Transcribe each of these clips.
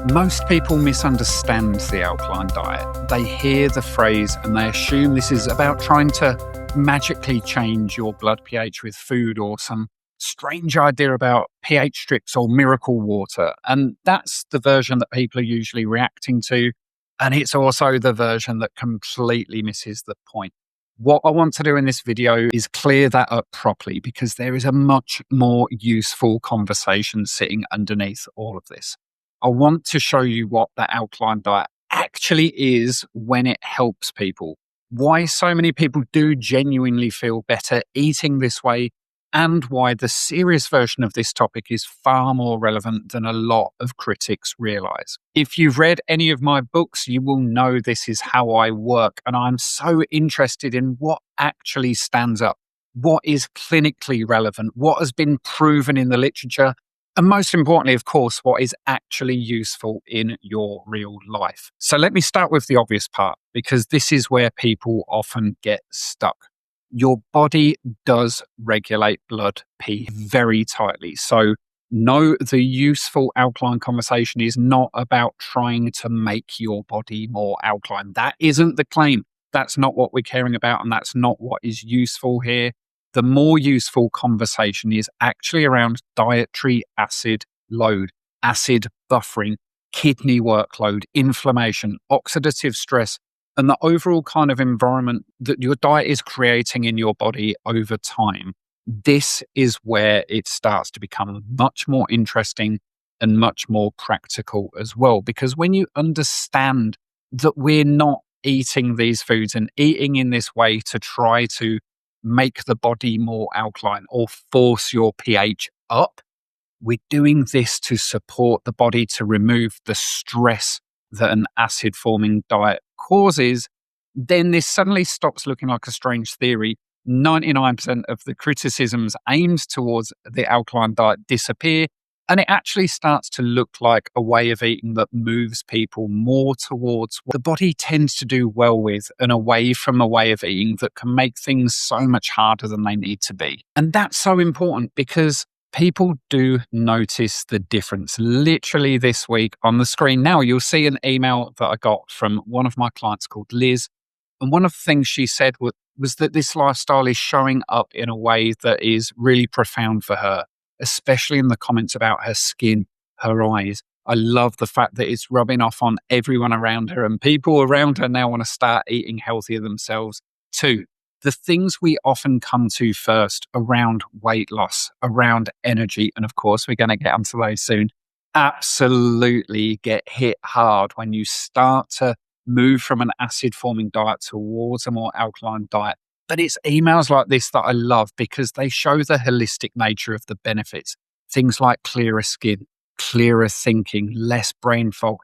Most people misunderstand the alkaline diet. They hear the phrase and they assume this is about trying to magically change your blood pH with food or some strange idea about pH strips or miracle water. And that's the version that people are usually reacting to. And it's also the version that completely misses the point. What I want to do in this video is clear that up properly because there is a much more useful conversation sitting underneath all of this. I want to show you what the alkaline diet actually is when it helps people, why so many people do genuinely feel better eating this way, and why the serious version of this topic is far more relevant than a lot of critics realize. If you've read any of my books, you will know this is how I work, and I'm so interested in what actually stands up, what is clinically relevant, what has been proven in the literature, and most importantly, of course, what is actually useful in your real life. So let me start with the obvious part, because this is where people often get stuck. Your body does regulate blood pH very tightly. So no, the useful alkaline conversation is not about trying to make your body more alkaline. That isn't the claim. That's not what we're caring about, and that's not what is useful here. The more useful conversation is actually around dietary acid load, acid buffering, kidney workload, inflammation, oxidative stress, and the overall kind of environment that your diet is creating in your body over time. This is where it starts to become much more interesting and much more practical as well. Because when you understand that we're not eating these foods and eating in this way to try to make the body more alkaline or force your pH up, we're doing this to support the body to remove the stress that an acid forming diet causes, then this suddenly stops looking like a strange theory. 99% of the criticisms aimed towards the alkaline diet disappear, and it actually starts to look like a way of eating that moves people more towards what the body tends to do well with and away from a way of eating that can make things so much harder than they need to be. And that's so important because people do notice the difference. Literally this week on the screen now, you'll see an email that I got from one of my clients called Liz. And one of the things she said was that this lifestyle is showing up in a way that is really profound for her, especially in the comments about her skin, her eyes. I love the fact that it's rubbing off on everyone around her, and people around her now want to start eating healthier themselves too. The things we often come to first around weight loss, around energy, and of course, we're going to get onto those soon, absolutely get hit hard when you start to move from an acid-forming diet towards a more alkaline diet. But it's emails like this that I love because they show the holistic nature of the benefits. Things like clearer skin, clearer thinking, less brain fog,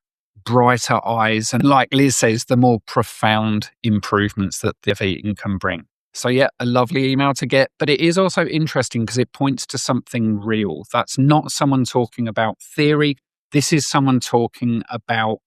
brighter eyes, and like Liz says, the more profound improvements that the eating can bring. So yeah, a lovely email to get, but it is also interesting because it points to something real. That's not someone talking about theory. This is someone talking about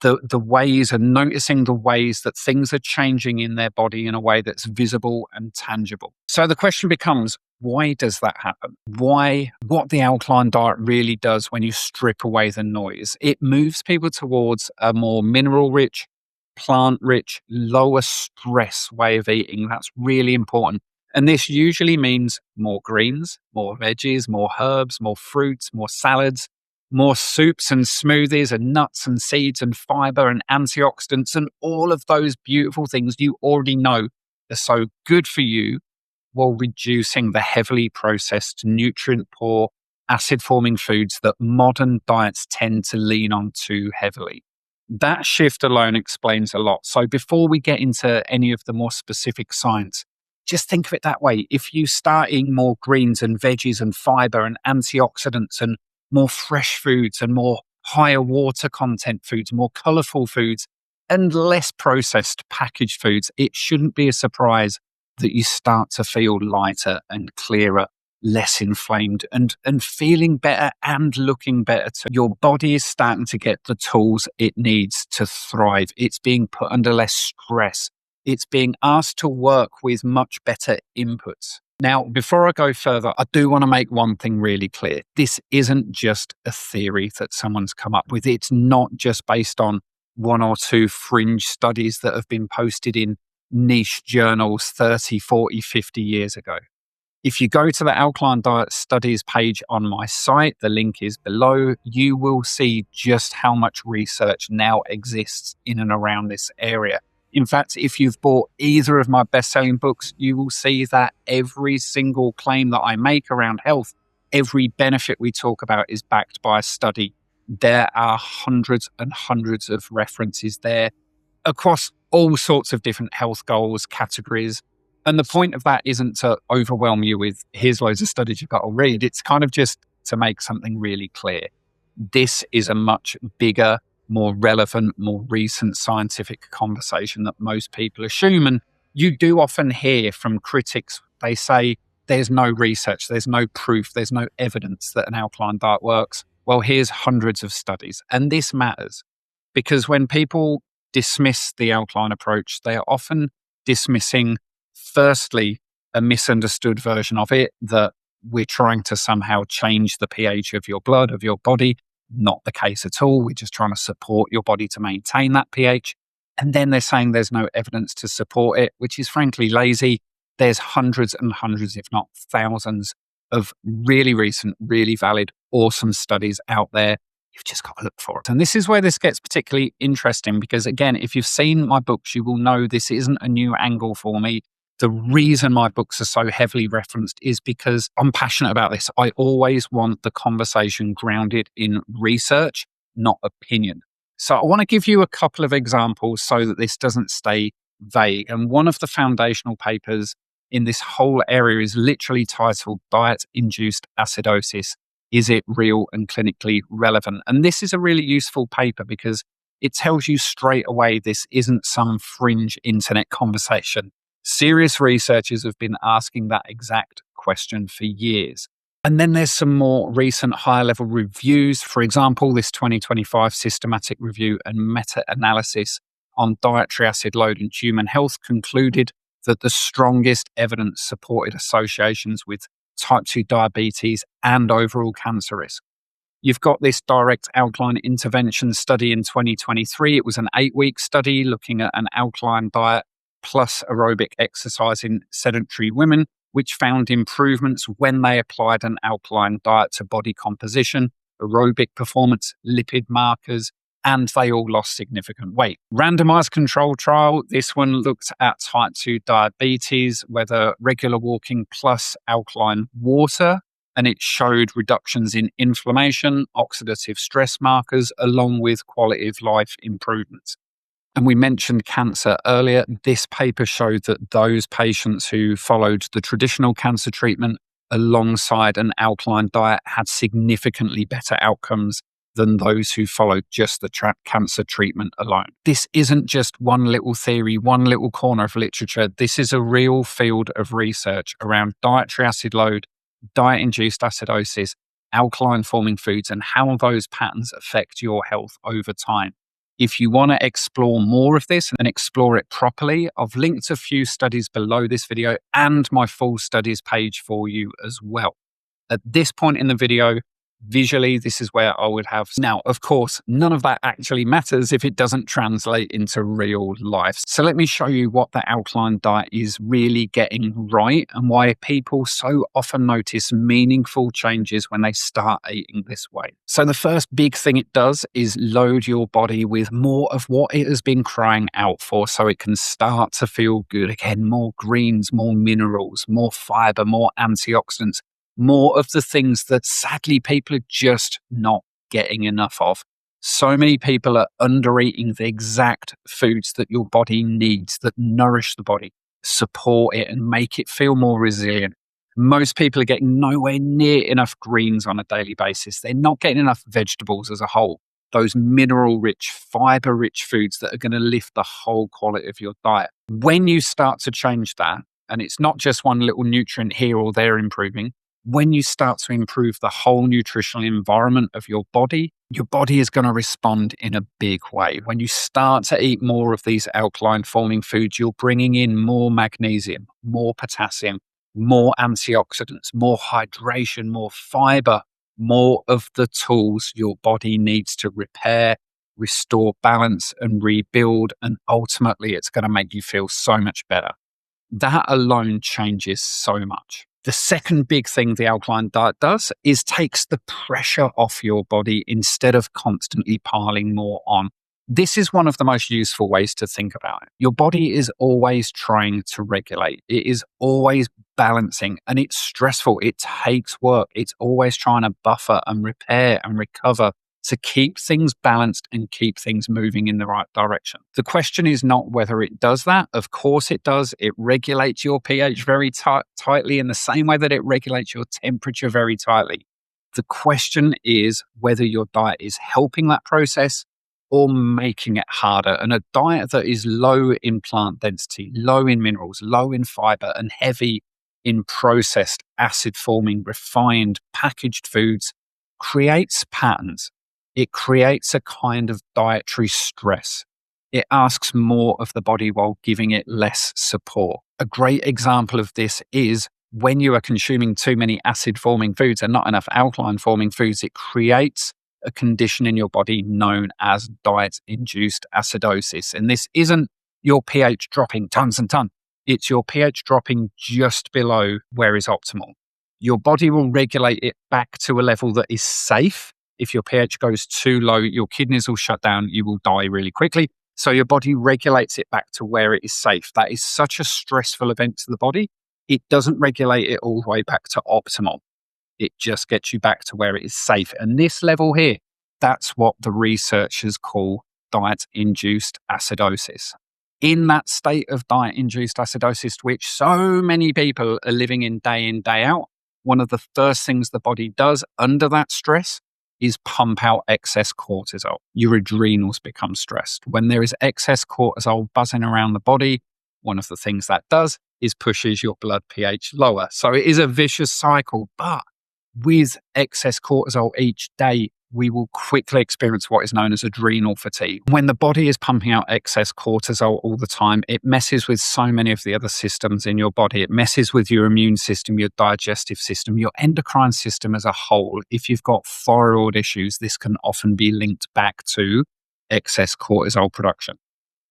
the ways and noticing the ways that things are changing in their body in a way that's visible and tangible. So the question becomes, why does that happen? What the alkaline diet really does when you strip away the noise, it moves people towards a more mineral-rich, plant-rich, lower stress way of eating. That's really important. And this usually means more greens, more veggies, more herbs, more fruits, more salads, more soups and smoothies and nuts and seeds and fiber and antioxidants and all of those beautiful things you already know are so good for you, while reducing the heavily processed, nutrient-poor, acid-forming foods that modern diets tend to lean on too heavily. That shift alone explains a lot. So before we get into any of the more specific science, just think of it that way. If you start eating more greens and veggies and fiber and antioxidants and more fresh foods and more higher water content foods, more colorful foods, and less processed packaged foods, it shouldn't be a surprise that you start to feel lighter and clearer, less inflamed, and feeling better and looking better too. Your body is starting to get the tools it needs to thrive. It's being put under less stress. It's being asked to work with much better inputs. Now, before I go further, I do want to make one thing really clear. This isn't just a theory that someone's come up with. It's not just based on one or two fringe studies that have been posted in niche journals 30, 40, 50 years ago. If you go to the Alkaline Diet Studies page on my site, the link is below, you will see just how much research now exists in and around this area. In fact, if you've bought either of my best-selling books, you will see that every single claim that I make around health, every benefit we talk about is backed by a study. There are hundreds and hundreds of references there across all sorts of different health goals, categories. And the point of that isn't to overwhelm you with, here's loads of studies you've got to read. It's kind of just to make something really clear. This is a much bigger, more relevant, more recent scientific conversation that most people assume. And you do often hear from critics, they say, there's no research, there's no proof, there's no evidence that an alkaline diet works. Well, here's hundreds of studies. And this matters because when people dismiss the alkaline approach, they are often dismissing, firstly, a misunderstood version of it, that we're trying to somehow change the pH of your blood, of your body. Not the case at all. We're just trying to support your body to maintain that pH. And then they're saying there's no evidence to support it, which is frankly lazy. There's hundreds and hundreds, if not thousands, of really recent, really valid, awesome studies out there. You've just got to look for it. And this is where this gets particularly interesting because, again, if you've seen my books, you will know this isn't a new angle for me. The reason my books are so heavily referenced is because I'm passionate about this. I always want the conversation grounded in research, not opinion. So I want to give you a couple of examples so that this doesn't stay vague. And one of the foundational papers in this whole area is literally titled Diet-Induced Acidosis. Is it real and clinically relevant? And this is a really useful paper because it tells you straight away this isn't some fringe internet conversation. Serious researchers have been asking that exact question for years. And then there's some more recent higher level reviews. For example, this 2025 systematic review and meta-analysis on dietary acid load in human health concluded that the strongest evidence supported associations with type 2 diabetes and overall cancer risk. You've got this direct alkaline intervention study in 2023. It was an 8-week study looking at an alkaline diet plus aerobic exercise in sedentary women, which found improvements when they applied an alkaline diet to body composition, aerobic performance, lipid markers, and they all lost significant weight. Randomized controlled trial, this one looked at type 2 diabetes, whether regular walking plus alkaline water, and it showed reductions in inflammation, oxidative stress markers, along with quality of life improvements. And we mentioned cancer earlier. This paper showed that those patients who followed the traditional cancer treatment alongside an alkaline diet had significantly better outcomes than those who followed just the cancer treatment alone. This isn't just one little theory, one little corner of literature. This is a real field of research around dietary acid load, diet-induced acidosis, alkaline-forming foods, and how those patterns affect your health over time. If you want to explore more of this and explore it properly, I've linked a few studies below this video and my full studies page for you as well. At this point in the video, visually, this is where I would have. Now, of course, none of that actually matters if it doesn't translate into real life. So let me show you what the alkaline diet is really getting right and why people so often notice meaningful changes when they start eating this way. So the first big thing it does is load your body with more of what it has been crying out for so it can start to feel good again. More greens, more minerals, more fiber, more antioxidants. More of the things that sadly people are just not getting enough of. So many people are under-eating the exact foods that your body needs, that nourish the body, support it and make it feel more resilient. Most people are getting nowhere near enough greens on a daily basis. They're not getting enough vegetables as a whole. Those mineral-rich, fiber-rich foods that are going to lift the whole quality of your diet. When you start to change that, and it's not just one little nutrient here or there improving, when you start to improve the whole nutritional environment of your body is going to respond in a big way. When you start to eat more of these alkaline forming foods, you're bringing in more magnesium, more potassium, more antioxidants, more hydration, more fiber, more of the tools your body needs to repair, restore balance and rebuild. And ultimately, it's going to make you feel so much better. That alone changes so much. The second big thing the alkaline diet does is takes the pressure off your body instead of constantly piling more on. This is one of the most useful ways to think about it. Your body is always trying to regulate. It is always balancing, and it's stressful. It takes work. It's always trying to buffer and repair and recover to keep things balanced and keep things moving in the right direction. The question is not whether it does that. Of course it does. It regulates your pH very tightly in the same way that it regulates your temperature very tightly. The question is whether your diet is helping that process or making it harder. And a diet that is low in plant density, low in minerals, low in fiber, and heavy in processed, acid-forming, refined, packaged foods creates patterns. It creates a kind of dietary stress. It asks more of the body while giving it less support. A great example of this is when you are consuming too many acid-forming foods and not enough alkaline-forming foods, it creates a condition in your body known as diet-induced acidosis. And this isn't your pH dropping tons and tons. It's your pH dropping just below where is optimal. Your body will regulate it back to a level that is safe. If your pH goes too low, your kidneys will shut down. You will die really quickly. So your body regulates it back to where it is safe. That is such a stressful event to the body. It doesn't regulate it all the way back to optimal. It just gets you back to where it is safe. And this level here, that's what the researchers call diet-induced acidosis. In that state of diet-induced acidosis, which so many people are living in, day out, one of the first things the body does under that stress is pump out excess cortisol. Your adrenals become stressed. When there is excess cortisol buzzing around the body, one of the things that does is pushes your blood pH lower. So it is a vicious cycle, but with excess cortisol each day, we will quickly experience what is known as adrenal fatigue. When the body is pumping out excess cortisol all the time, it messes with so many of the other systems in your body. It messes with your immune system, your digestive system, your endocrine system as a whole. If you've got thyroid issues, this can often be linked back to excess cortisol production.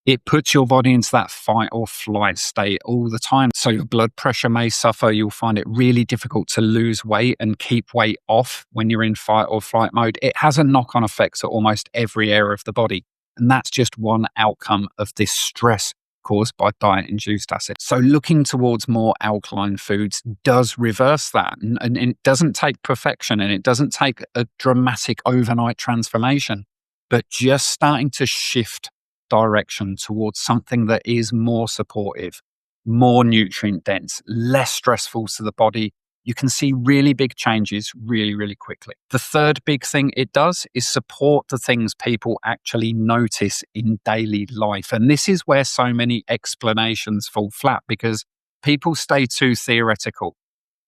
It puts your body into that fight or flight state all the time. So your blood pressure may suffer. You'll find it really difficult to lose weight and keep weight off when you're in fight or flight mode. It has a knock-on effect to almost every area of the body. And that's just one outcome of this stress caused by diet-induced acid. So looking towards more alkaline foods does reverse that. And it doesn't take perfection, and it doesn't take a dramatic overnight transformation, but just starting to shift direction towards something that is more supportive, more nutrient dense, less stressful to the body. You can see really big changes really, really quickly. The third big thing it does is support the things people actually notice in daily life. And this is where so many explanations fall flat because people stay too theoretical.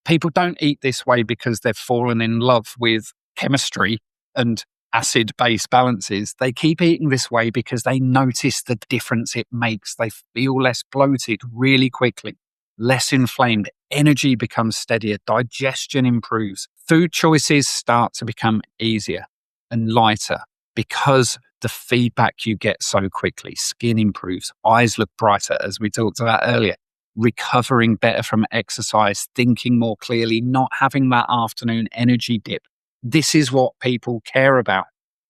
People don't eat this way because they've fallen in love with chemistry and acid-base balances. They keep eating this way because they notice the difference it makes. They feel less bloated really quickly, less inflamed, energy becomes steadier, digestion improves. Food choices start to become easier and lighter because the feedback you get so quickly. Skin improves, eyes look brighter, as we talked about earlier, recovering better from exercise, thinking more clearly, not having that afternoon energy dip. This is what people care about.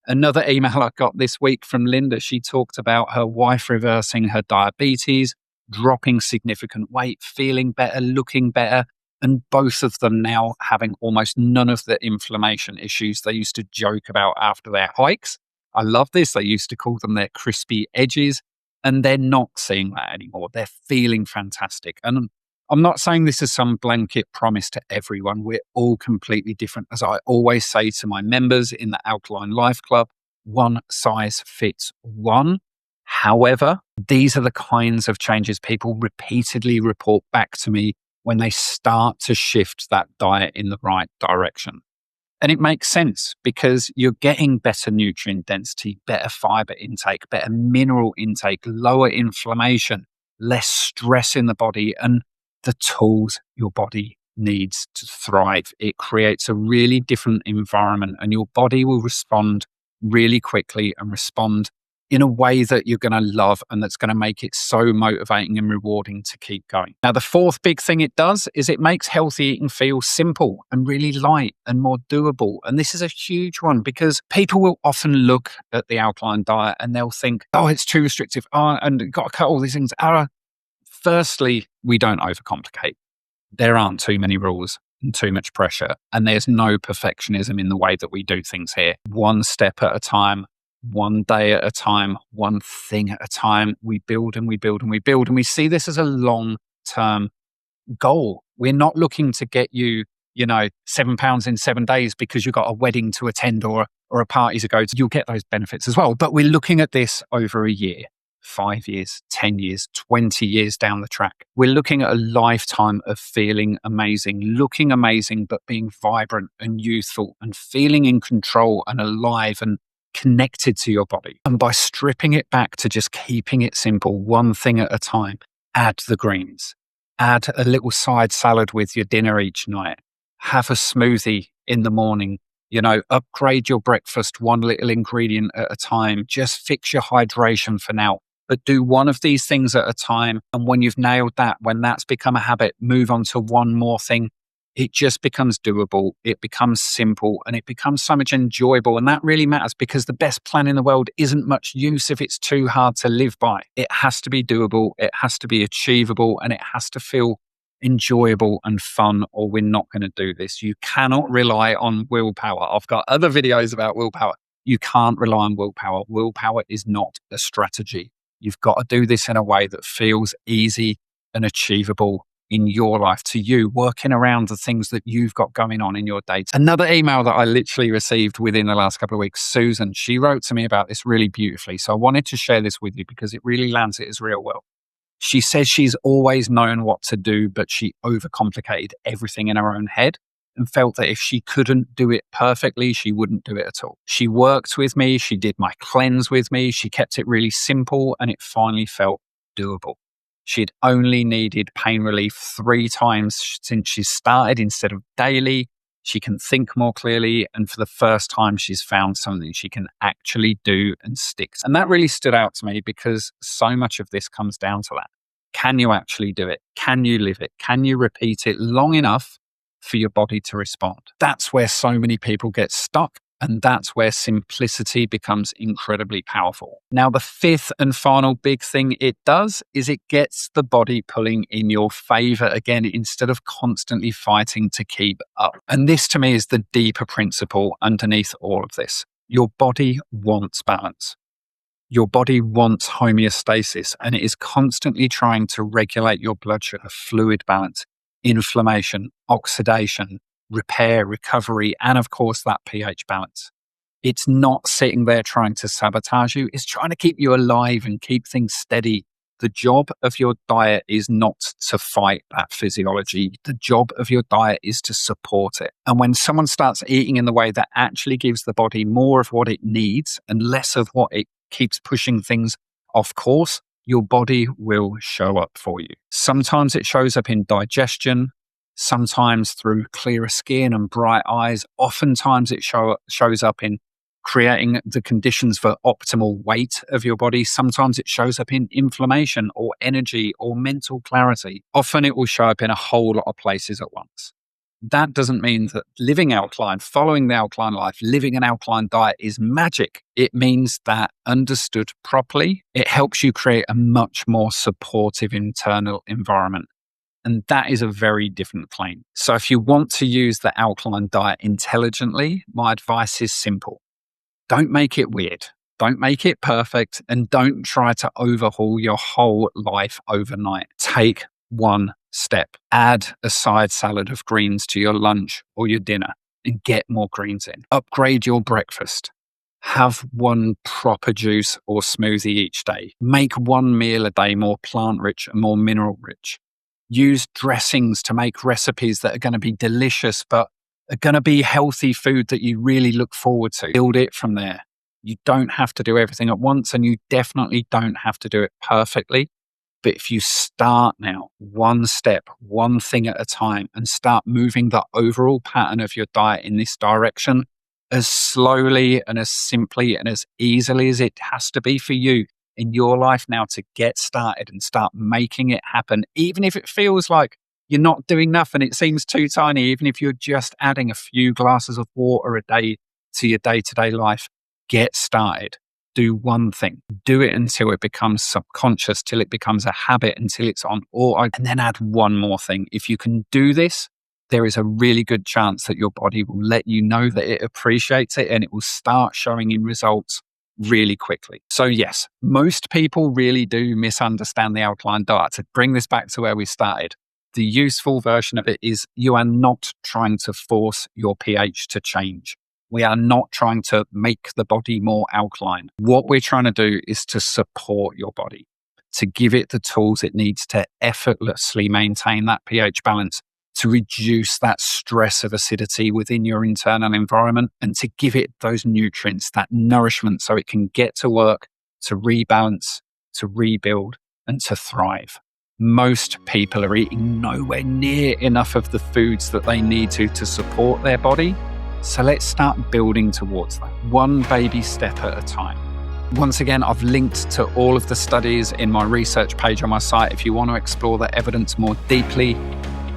Another email I got this week from Linda, she talked about her wife reversing her diabetes, dropping significant weight, feeling better, looking better, and both of them now having almost none of the inflammation issues they used to joke about after their hikes. I love this. They used to call them their crispy edges, and they're not seeing that anymore. They're feeling fantastic. And I'm not saying this is some blanket promise to everyone. We're all completely different. As I always say to my members in the Alkaline Life Club, one size fits one. However, these are the kinds of changes people repeatedly report back to me when they start to shift that diet in the right direction. And it makes sense because you're getting better nutrient density, better fiber intake, better mineral intake, lower inflammation, less stress in the body, and the tools your body needs to thrive. It creates a really different environment, and your body will respond really quickly and respond in a way that you're going to love, and that's going to make it so motivating and rewarding to keep going. Now, the fourth big thing it does is it makes healthy eating feel simple and really light and more doable. And this is a huge one because people will often look at the alkaline diet and they'll think, oh, it's too restrictive. Oh, and got to cut all these things. Firstly, we don't overcomplicate. There aren't too many rules and too much pressure. And there's no perfectionism in the way that we do things here. One step at a time, one day at a time, one thing at a time. We build and we build and we build. And we see this as a long-term goal. We're not looking to get you, 7 pounds in 7 days because you've got a wedding to attend or a party to go to. You'll get those benefits as well. But we're looking at this over a year, 5 years, 10 years, 20 years down the track. We're looking at a lifetime of feeling amazing, looking amazing, but being vibrant and youthful and feeling in control and alive and connected to your body. And by stripping it back to just keeping it simple, one thing at a time, add the greens, add a little side salad with your dinner each night, have a smoothie in the morning, upgrade your breakfast one little ingredient at a time, just fix your hydration for now. But do one of these things at a time. And when you've nailed that, when that's become a habit, move on to one more thing. It just becomes doable, it becomes simple, and it becomes so much enjoyable. And that really matters because the best plan in the world isn't much use if it's too hard to live by. It has to be doable, it has to be achievable, and it has to feel enjoyable and fun, or we're not going to do this. You cannot rely on willpower. I've got other videos about willpower. You can't rely on willpower. Willpower is not a strategy. You've got to do this in a way that feels easy and achievable in your life, to you, working around the things that you've got going on in your day. Another email that I literally received within the last couple of weeks, Susan, she wrote to me about this really beautifully. So I wanted to share this with you because it really lands it as real well. She says she's always known what to do, but she overcomplicated everything in her own head and felt that if she couldn't do it perfectly, she wouldn't do it at all. She worked with me, she did my cleanse with me, she kept it really simple, and it finally felt doable. She'd only needed pain relief 3 times since she started instead of daily. She can think more clearly. And for the first time, she's found something she can actually do and stick. And that really stood out to me because so much of this comes down to that. Can you actually do it? Can you live it? Can you repeat it long enough for your body to respond? That's where so many people get stuck. And that's where simplicity becomes incredibly powerful. Now, the fifth and final big thing it does is it gets the body pulling in your favor again, instead of constantly fighting to keep up. And this to me is the deeper principle underneath all of this. Your body wants balance. Your body wants homeostasis, and it is constantly trying to regulate your blood sugar, fluid balance, inflammation, oxidation, repair, recovery, and of course that pH balance. It's not sitting there trying to sabotage you. It's trying to keep you alive and keep things steady. The job of your diet is not to fight that physiology. The job of your diet is to support it. And when someone starts eating in the way that actually gives the body more of what it needs and less of what it keeps pushing things off course, your body will show up for you. Sometimes it shows up in digestion, sometimes through clearer skin and bright eyes. Oftentimes it shows up in creating the conditions for optimal weight of your body. Sometimes it shows up in inflammation or energy or mental clarity. Often it will show up in a whole lot of places at once. That doesn't mean that living alkaline, following the alkaline life, living an alkaline diet is magic. It means that understood properly, it helps you create a much more supportive internal environment. And that is a very different claim. So if you want to use the alkaline diet intelligently, my advice is simple. Don't make it weird. Don't make it perfect. And don't try to overhaul your whole life overnight. Take one step. Add a side salad of greens to your lunch or your dinner and get more greens in. Upgrade your breakfast. Have one proper juice or smoothie each day. Make one meal a day more plant-rich and more mineral-rich. Use dressings to make recipes that are going to be delicious, but are going to be healthy food that you really look forward to. Build it from there. You don't have to do everything at once, and you definitely don't have to do it perfectly. But if you start now, one step, one thing at a time, and start moving the overall pattern of your diet in this direction, as slowly and as simply and as easily as it has to be for you in your life now to get started and start making it happen, even if it feels like you're not doing nothing, it seems too tiny, even if you're just adding a few glasses of water a day to your day-to-day life, get started. Do one thing. Do it until it becomes subconscious, till it becomes a habit, until it's on auto, and then add one more thing. If you can do this, there is a really good chance that your body will let you know that it appreciates it and it will start showing in results really quickly. So yes, most people really do misunderstand the alkaline diet. To bring this back to where we started, the useful version of it is you are not trying to force your pH to change. We are not trying to make the body more alkaline. What we're trying to do is to support your body, to give it the tools it needs to effortlessly maintain that pH balance, to reduce that stress of acidity within your internal environment, and to give it those nutrients, that nourishment, so it can get to work, to rebalance, to rebuild, and to thrive. Most people are eating nowhere near enough of the foods that they need to support their body. So let's start building towards that, one baby step at a time. Once again, I've linked to all of the studies in my research page on my site if you want to explore the evidence more deeply.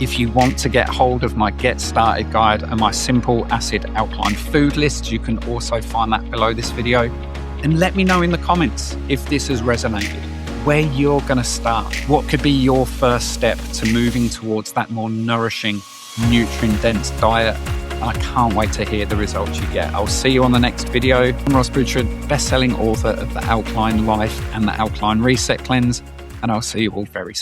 If you want to get hold of my Get Started guide and my simple acid alkaline food list, you can also find that below this video. And let me know in the comments if this has resonated, where you're going to start. What could be your first step to moving towards that more nourishing, nutrient-dense diet? I can't wait to hear the results you get. I'll see you on the next video. I'm Ross Bridgeford, best-selling author of The Alkaline Life and The Alkaline Reset Cleanse, and I'll see you all very soon.